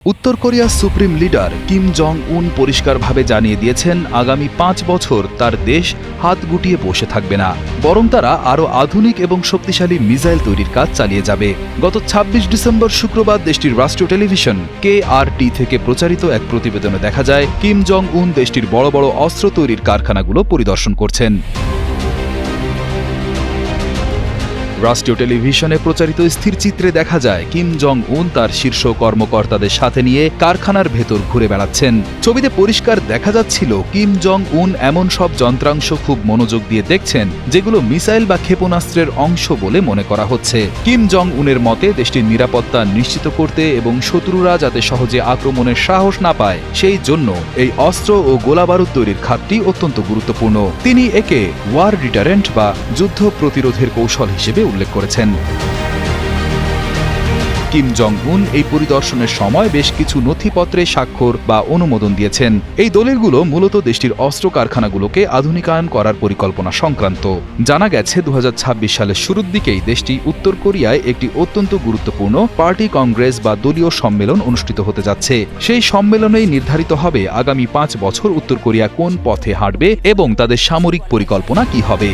উত্তর কোরিয়ার supreme leader Kim Jong উন পরিষ্কারভাবে জানিয়ে দিয়েছেন আগামী ৫ বছর তার দেশ হাত গুটিয়ে বসে থাকবে না, বরং তারা আরও আধুনিক এবং শক্তিশালী মিসাইল তৈরির কাজ চালিয়ে যাবে। গত ২৬ ডিসেম্বর শুক্রবার দেশটির রাষ্ট্রীয় টেলিভিশন KRT থেকে প্রচারিত এক প্রতিবেদনে দেখা যায় কিম জং উন দেশটির বড় বড় অস্ত্র তৈরির কারখানাগুলো পরিদর্শন করছেন। রাষ্ট্রীয় টেলিভিশনে প্রচারিত স্থিরচিত্রে দেখা যায় কিম জং উন তার শীর্ষ কর্মকর্তাদের সাথে নিয়ে কারখানার ভেতর ঘুরে বেড়াচ্ছেন। ছবিতে পরিষ্কার দেখা যাচ্ছিল কিম জং উন এমন সব যন্ত্রাংশ খুব মনোযোগ দিয়ে দেখছেন যেগুলো মিসাইল বা ক্ষেপণাস্ত্রের অংশ বলে মনে করা হচ্ছে। কিম জং উনের মতে দেশটির নিরাপত্তা নিশ্চিত করতে এবং শত্রুরা যাতে সহজে আক্রমণের সাহস না পায় সেই জন্য এই অস্ত্র ও গোলাবারুদ তৈরির খাতটি অত্যন্ত গুরুত্বপূর্ণ। তিনি একে ওয়ার ডিটারেন্ট বা যুদ্ধ প্রতিরোধের কৌশল হিসেবে উল্লেখ করেছেন। কিম জং উন এই পরিদর্শনের সময় বেশ কিছু নথিপত্রে স্বাক্ষর বা অনুমোদন দিয়েছেন। এই দলিলগুলো মূলত দেশটির অস্ত্র কারখানাগুলোকে আধুনিকায়ন করার পরিকল্পনা সংক্রান্ত। জানা গেছে ২০২৬ সালের শুরুর দিকেই দেশটি উত্তর কোরিয়ায় একটি অত্যন্ত গুরুত্বপূর্ণ পার্টি কংগ্রেস বা দলীয় সম্মেলন অনুষ্ঠিত হতে যাচ্ছে। সেই সম্মেলনেই নির্ধারিত হবে আগামী ৫ বছর উত্তর কোরিয়া কোন পথে হাঁটবে এবং তাদের সামরিক পরিকল্পনা কি হবে।